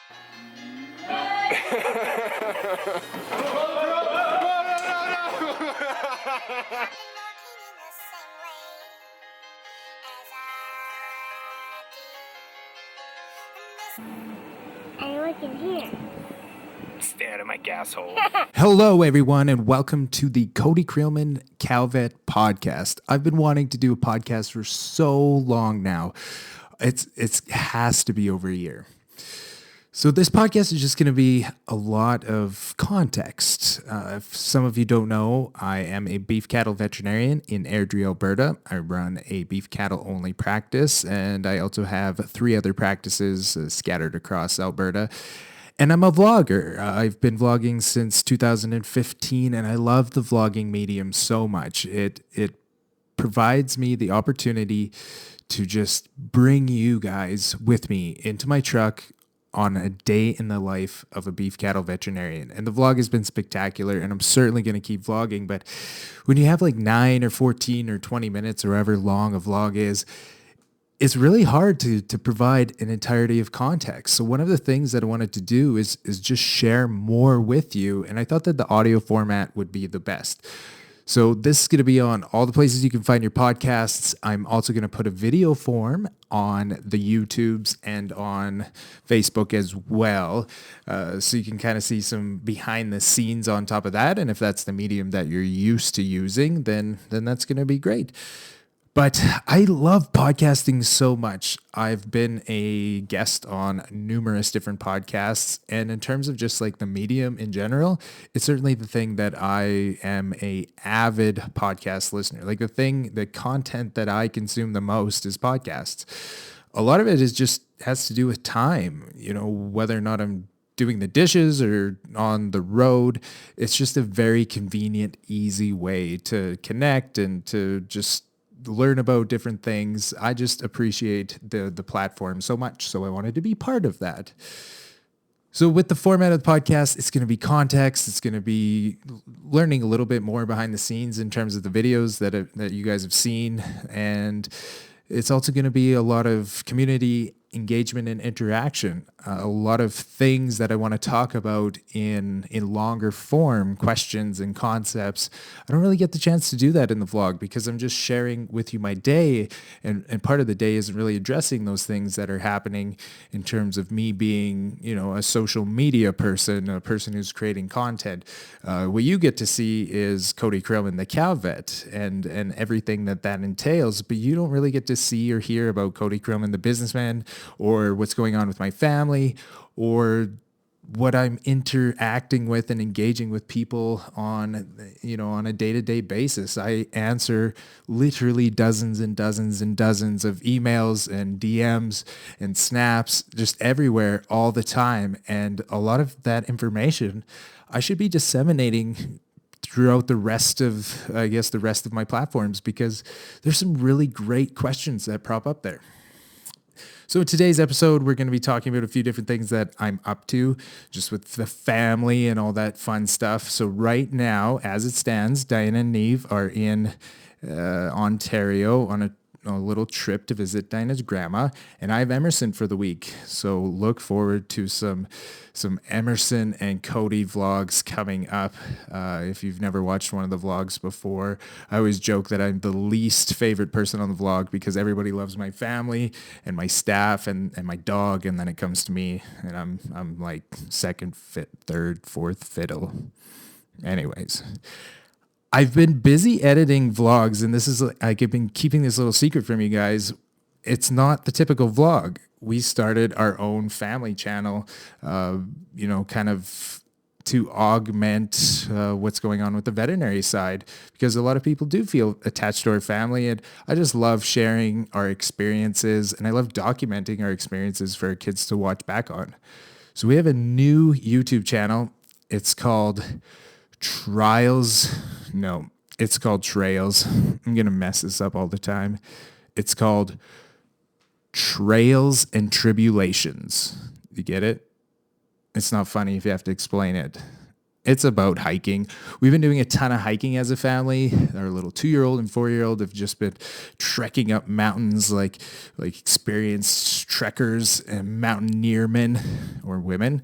I look in here. Stay out of my gas hole. Hello, everyone, and welcome to the Cody Creelman Calvet podcast. I've been wanting to do a podcast for so long now. It has to be over a year. So this podcast is just going to be a lot of context. If some of you don't know, I am a beef cattle veterinarian in Airdrie, Alberta. I run a beef cattle only practice, and I also have 3 other practices scattered across Alberta. And I'm a vlogger. I've been vlogging since 2015, and I love the vlogging medium so much. It provides me the opportunity to just bring you guys with me into my truck on a day in the life of a beef cattle veterinarian. And the vlog has been spectacular, and I'm certainly going to keep vlogging. But when you have like 9 or 14 or 20 minutes or however long a vlog is, it's really hard to provide an entirety of context. So one of the things that I wanted to do is just share more with you. And I thought that the audio format would be the best. So this is going to be on all the places you can find your podcasts. I'm also going to put a video form on the YouTubes and on Facebook as well. So you can kind of see some behind the scenes on top of that. And if that's the medium that you're used to using, then that's going to be great. But I love podcasting so much. I've been a guest on numerous different podcasts. And in terms of just like the medium in general, it's certainly the thing that I am a avid podcast listener. Like the content that I consume the most is podcasts. A lot of it is just has to do with time, whether or not I'm doing the dishes or on the road. It's just a very convenient, easy way to connect and to just learn about different things. I just appreciate the platform so much. So I wanted to be part of that. So with the format of the podcast, it's going to be context. It's going to be learning a little bit more behind the scenes in terms of the videos that you guys have seen. And it's also going to be a lot of community engagement and interaction, a lot of things that I want to talk about in longer form, questions and concepts. I don't really get the chance to do that in the vlog because I'm just sharing with you my day, and part of the day isn't really addressing those things that are happening in terms of me being, a social media person, a person who's creating content. What you get to see is Cody Creelman, the cow vet, and everything that entails, but you don't really get to see or hear about Cody Creelman, the businessman, or what's going on with my family, or what I'm interacting with and engaging with people on a day-to-day basis. I answer literally dozens and dozens and dozens of emails and DMs and snaps just everywhere all the time. And a lot of that information I should be disseminating throughout the rest of my platforms, because there's some really great questions that prop up there. So in today's episode, we're going to be talking about a few different things that I'm up to, just with the family and all that fun stuff. So right now, as it stands, Diana and Neve are in Ontario on a little trip to visit Diana's grandma, and I have Emerson for the week. So look forward to some Emerson and Cody vlogs coming up. If you've never watched one of the vlogs before, I always joke that I'm the least favorite person on the vlog because everybody loves my family and my staff and my dog, and then it comes to me and I'm like second, third, fourth fiddle. Anyways, I've been busy editing vlogs, and this is like I've been keeping this little secret from you guys. It's not the typical vlog. We started our own family channel, kind of to augment what's going on with the veterinary side, because a lot of people do feel attached to our family, and I just love sharing our experiences, and I love documenting our experiences for our kids to watch back on. So we have a new YouTube channel. It's called Trails. I'm going to mess this up all the time. It's called Trails and Tribulations. You get it? It's not funny if you have to explain it. It's about hiking. We've been doing a ton of hiking as a family. Our little 2-year-old and 4-year-old have just been trekking up mountains, like experienced trekkers and mountaineermen or women.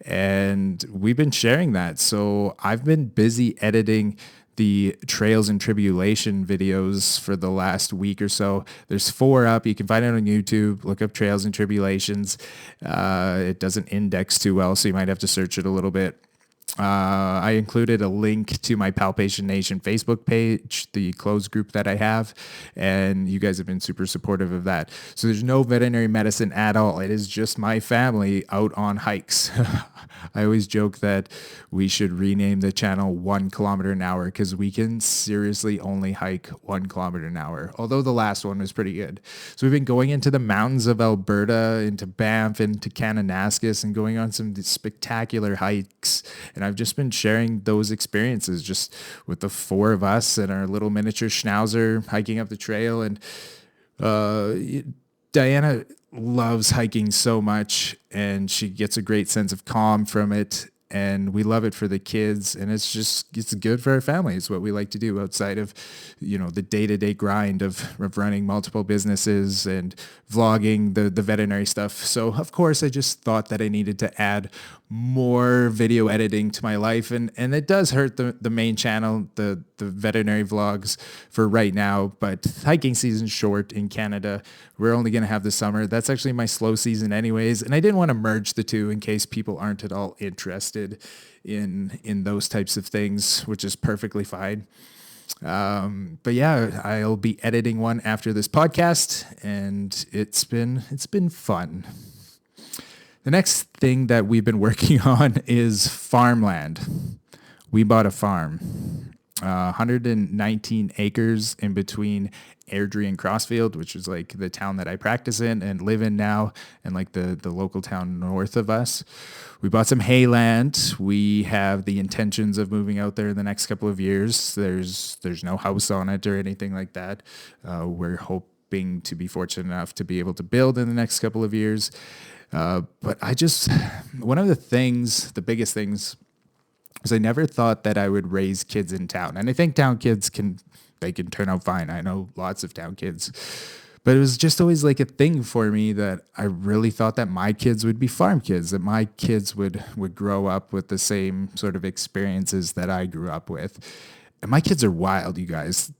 And we've been sharing that. So I've been busy editing the Trails and Tribulation videos for the last week or so. There's 4 up. You can find it on YouTube. Look up Trails and Tribulations. It doesn't index too well, so you might have to search it a little bit. I included a link to my Palpation Nation Facebook page, the closed group that I have, and you guys have been super supportive of that. So there's no veterinary medicine at all. It is just my family out on hikes. I always joke that we should rename the channel 1 kilometer an hour because we can seriously only hike 1 kilometer an hour, although the last one was pretty good. So we've been going into the mountains of Alberta, into Banff, into Kananaskis, and going on some spectacular hikes. And I've just been sharing those experiences just with the 4 of us and our little miniature schnauzer hiking up the trail. And Diana loves hiking so much, and she gets a great sense of calm from it. And we love it for the kids, and it's good for our family. It's what we like to do outside of, the day-to-day grind of running multiple businesses and vlogging the veterinary stuff. So of course I just thought that I needed to add more video editing to my life, and it does hurt the main channel, the veterinary vlogs for right now, but hiking season's short in Canada. We're only going to have the summer. That's actually my slow season anyways, and I didn't want to merge the two in case people aren't at all interested in those types of things, which is perfectly fine. But yeah, I'll be editing one after this podcast, and it's been fun. The next thing that we've been working on is farmland. We bought a farm, 119 acres in between Airdrie and Crossfield, which is like the town that I practice in and live in now, and like the local town north of us. We bought some hay land. We have the intentions of moving out there in the next couple of years. There's no house on it or anything like that. We're hoping to be fortunate enough to be able to build in the next couple of years. But one of the biggest things is I never thought that I would raise kids in town. And I think town kids can turn out fine. I know lots of town kids, but it was just always like a thing for me that I really thought that my kids would be farm kids, that my kids would grow up with the same sort of experiences that I grew up with. And my kids are wild, you guys.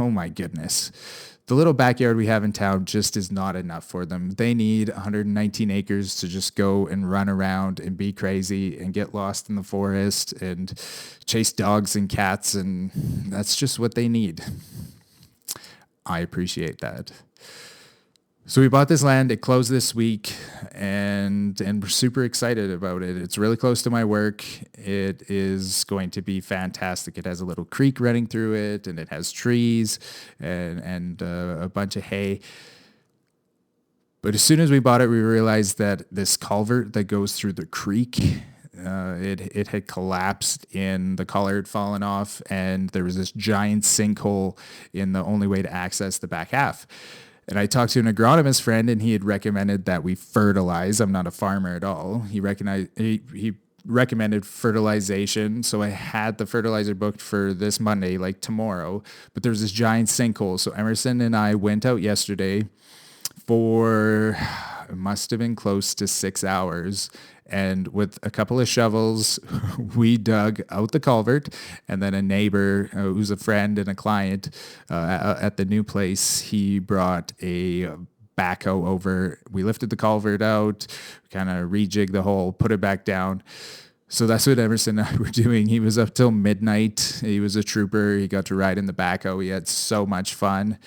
Oh my goodness. The little backyard we have in town just is not enough for them. They need 119 acres to just go and run around and be crazy and get lost in the forest and chase dogs and cats, and that's just what they need. I appreciate that. So we bought this land. It closed this week, and we're super excited about it. It's really close to my work. It is going to be fantastic. It has a little creek running through it, and it has trees and a bunch of hay. But as soon as we bought it, we realized that this culvert that goes through the creek, it had collapsed in, the collar had fallen off, and there was this giant sinkhole in the only way to access the back half. And I talked to an agronomist friend, and he had recommended that we fertilize. I'm not a farmer at all. He recommended fertilization. So I had the fertilizer booked for this Monday, like tomorrow. But there's this giant sinkhole. So Emerson and I went out yesterday for, it must have been close to 6 hours. And with a couple of shovels, we dug out the culvert. And then a neighbor who's a friend and a client at the new place, he brought a backhoe over. We lifted the culvert out, kind of rejigged the hole, put it back down. So that's what Emerson and I were doing. He was up till midnight. He was a trooper. He got to ride in the backhoe. We had so much fun.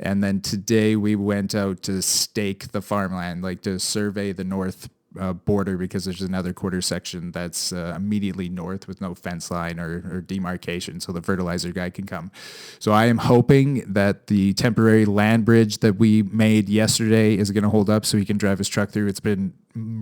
And then today we went out to stake the farmland, like to survey the north border, because there's another quarter section that's immediately north with no fence line or demarcation, so the fertilizer guy can come. So I am hoping that the temporary land bridge that we made yesterday is going to hold up so he can drive his truck through. It's been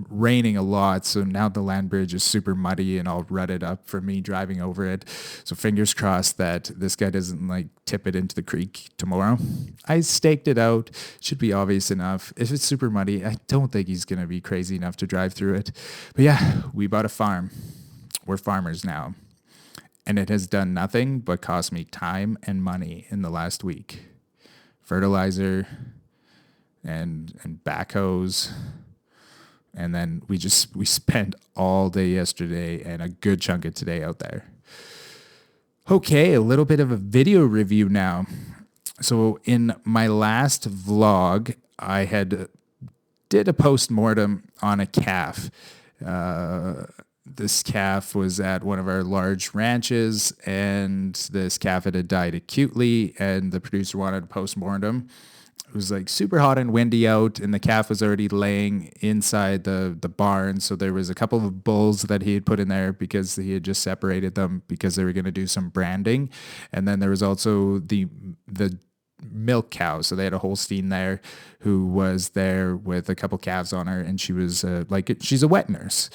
raining a lot, so now the land bridge is super muddy and all rutted up from me driving over it. So fingers crossed that this guy doesn't like tip it into the creek tomorrow. I staked it out. Should be obvious enough. If it's super muddy, I don't think he's going to be crazy enough to drive through it. But yeah, we bought a farm. We're farmers now. And it has done nothing but cost me time and money in the last week. Fertilizer, and backhoes. And then we spent all day yesterday and a good chunk of today out there. Okay, a little bit of a video review now. So in my last vlog, I did a post-mortem on a calf. This calf was at one of our large ranches, and this calf had died acutely, and the producer wanted a post-mortem. It was like super hot and windy out, and the calf was already laying inside the barn. So there was a couple of bulls that he had put in there because he had just separated them because they were going to do some branding. And then there was also the milk cow. So they had a Holstein there who was there with a couple calves on her, and she was she's a wet nurse.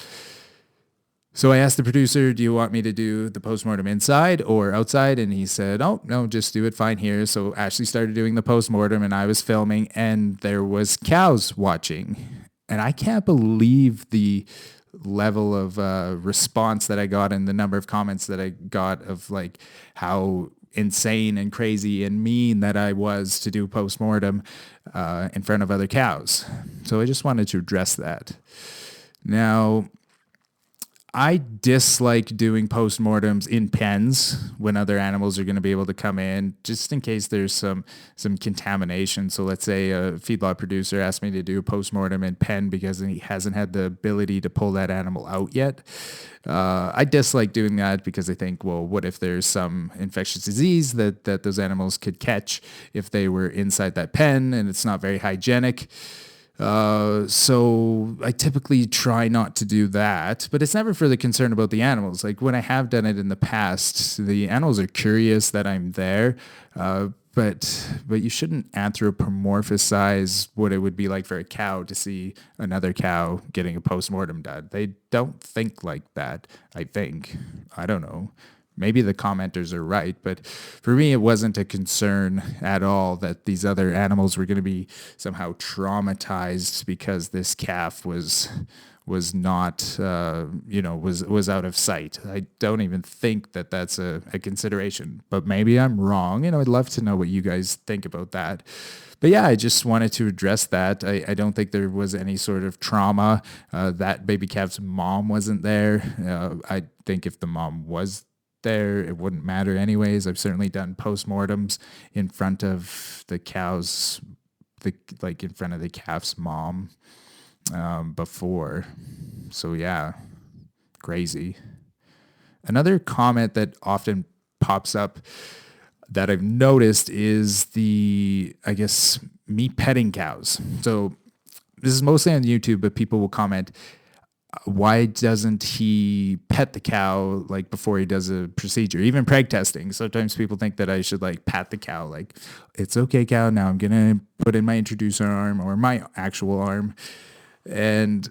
So I asked the producer, do you want me to do the postmortem inside or outside? And he said, oh, no, just do it fine here. So Ashley started doing the postmortem, and I was filming, and there was cows watching. And I can't believe the level of response that I got and the number of comments that I got of like how insane and crazy and mean that I was to do postmortem in front of other cows. So I just wanted to address that. Now, I dislike doing postmortems in pens when other animals are going to be able to come in, just in case there's some contamination. So let's say a feedlot producer asked me to do a postmortem in pen because he hasn't had the ability to pull that animal out yet. I dislike doing that because I think, well, what if there's some infectious disease that those animals could catch if they were inside that pen, and it's not very hygienic. So I typically try not to do that, but it's never for the concern about the animals. Like when I have done it in the past, the animals are curious that I'm there, but you shouldn't anthropomorphize what it would be like for a cow to see another cow getting a postmortem done. They don't think like that, I think. I don't know. Maybe the commenters are right, but for me, it wasn't a concern at all that these other animals were going to be somehow traumatized because this calf was not, was out of sight. I don't even think that that's a consideration, but maybe I'm wrong. I'd love to know what you guys think about that. But yeah, I just wanted to address that. I don't think there was any sort of trauma. That baby calf's mom wasn't there. I think if the mom was there, it wouldn't matter anyways. I've certainly done postmortems in front of the cows, in front of the calf's mom before. So yeah, crazy. Another comment that often pops up that I've noticed is me petting cows. So this is mostly on YouTube, but people will comment, why doesn't he pet the cow before he does a procedure? Even preg testing. Sometimes people think that I should pat the cow. It's okay, cow. Now I'm going to put in my introducer arm or my actual arm. And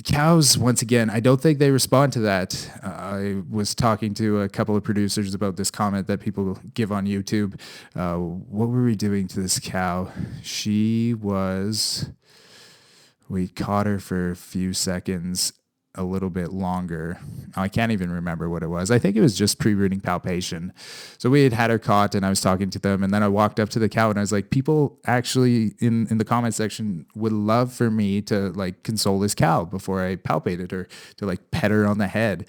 cows, once again, I don't think they respond to that. I was talking to a couple of producers about this comment that people give on YouTube. What were we doing to this cow? We caught her for a few seconds, a little bit longer. I can't even remember what it was. I think it was just pre-rooting palpation. So we had her caught, and I was talking to them, and then I walked up to the cow, and I was like, people actually in the comment section would love for me to console this cow before I palpated her, to pet her on the head.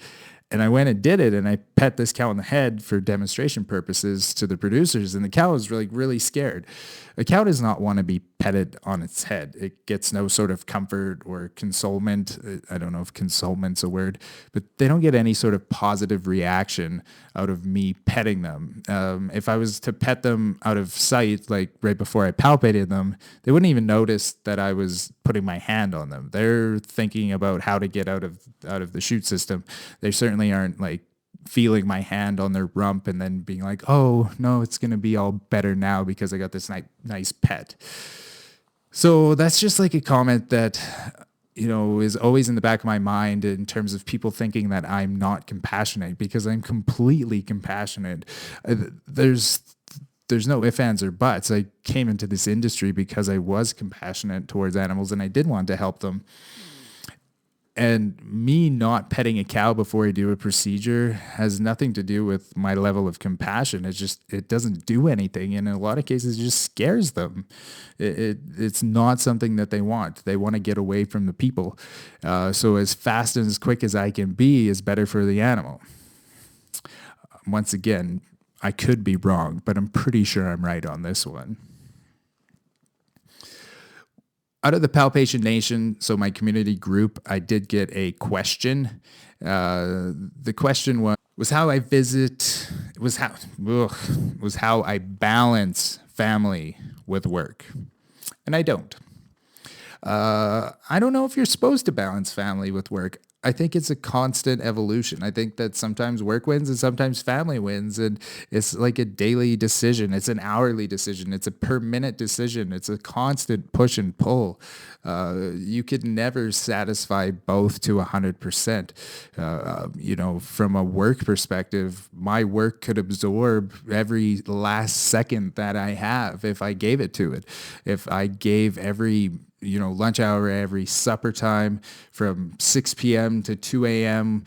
And I went and did it, and I pet this cow on the head for demonstration purposes to the producers, and the cow was really scared. A cow does not want to be petted on its head. It gets no sort of comfort or consolement. I don't know if consolement's a word, but they don't get any sort of positive reaction out of me petting them. If I was to pet them out of sight, right before I palpated them, they wouldn't even notice that I was putting my hand on them. They're thinking about how to get out of the chute system. They certainly aren't feeling my hand on their rump and then being like, oh no, it's going to be all better now because I got this nice pet. So that's just a comment that, is always in the back of my mind in terms of people thinking that I'm not compassionate, because I'm completely compassionate. There's no ifs, ands, or buts. I came into this industry because I was compassionate towards animals and I did want to help them. And me not petting a cow before I do a procedure has nothing to do with my level of compassion. It doesn't do anything. And in a lot of cases, it just scares them. It's not something that they want. They want to get away from the people. So as fast and as quick as I can be is better for the animal. Once again, I could be wrong, but I'm pretty sure I'm right on this one. Out of the Palpation Nation, so my community group, I did get a question. The question was how I visit, was how I balance family with work. And I don't. I don't know if you're supposed to balance family with work. I think it's a constant evolution. I think that sometimes work wins and sometimes family wins. And it's like a daily decision. It's an hourly decision. It's a per minute decision. It's a constant push and pull. You could never satisfy both to 100%. From a work perspective, my work could absorb every last second that I have if I gave it to it. If I gave every lunch hour, every supper time from 6 p.m. to 2 a.m.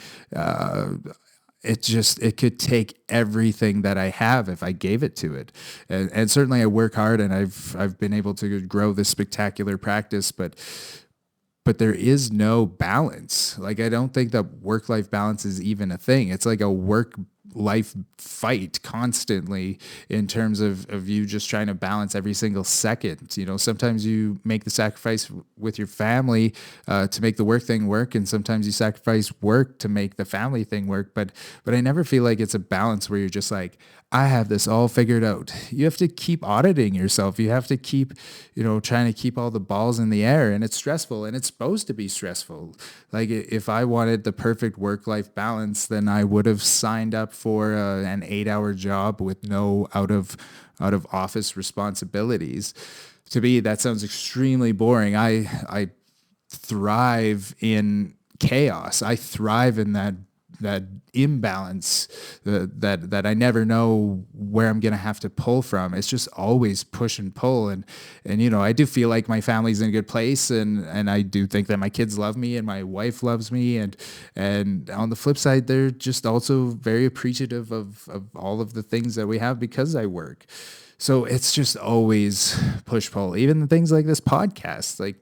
It could take everything that I have if I gave it to it. And certainly I work hard and I've been able to grow this spectacular practice, but there is no balance. Like, I don't think that work-life balance is even a thing. It's like a work-life fight constantly in terms of you just trying to balance every single second. Sometimes you make the sacrifice with your family to make the work thing work, and sometimes you sacrifice work to make the family thing work. But I never feel like it's a balance where you're just like, I have this all figured out. You have to keep auditing yourself. You have to keep, trying to keep all the balls in the air, and it's stressful, and it's supposed to be stressful. Like, if I wanted the perfect work-life balance, then I would have signed up for an 8-hour job with no out of office responsibilities. To me, that sounds extremely boring. I thrive in chaos. I thrive in that imbalance that I never know where I'm going to have to pull from. It's just always push and pull. And I do feel like my family's in a good place, and I do think that my kids love me and my wife loves me. And on the flip side, they're just also very appreciative of all of the things that we have because I work. So it's just always push pull. Even the things like this podcast, like,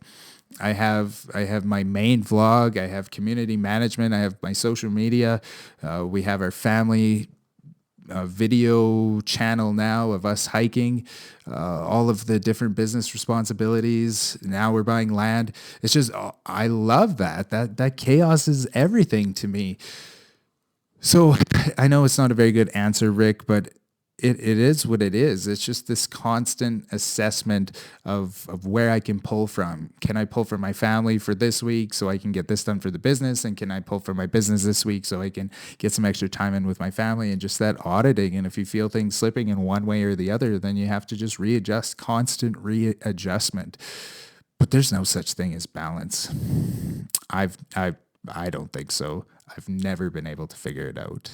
I have my main vlog, I have community management, I have my social media, we have our family video channel now of us hiking, all of the different business responsibilities. Now we're buying land. It's just, I love that chaos is everything to me. So I know it's not a very good answer, Rick, but it is what it is. It's just this constant assessment of where I can pull from. Can I pull from my family for this week so I can get this done for the business? And can I pull from my business this week so I can get some extra time in with my family? And just that auditing. And if you feel things slipping in one way or the other, then you have to just readjust, constant readjustment. But there's no such thing as balance. I don't think so. I've never been able to figure it out.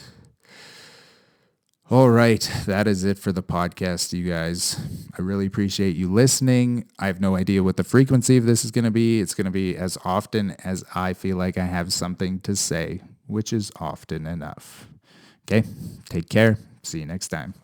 All right, that is it for the podcast, you guys. I really appreciate you listening. I have no idea what the frequency of this is going to be. It's going to be as often as I feel like I have something to say, which is often enough. Okay, take care. See you next time.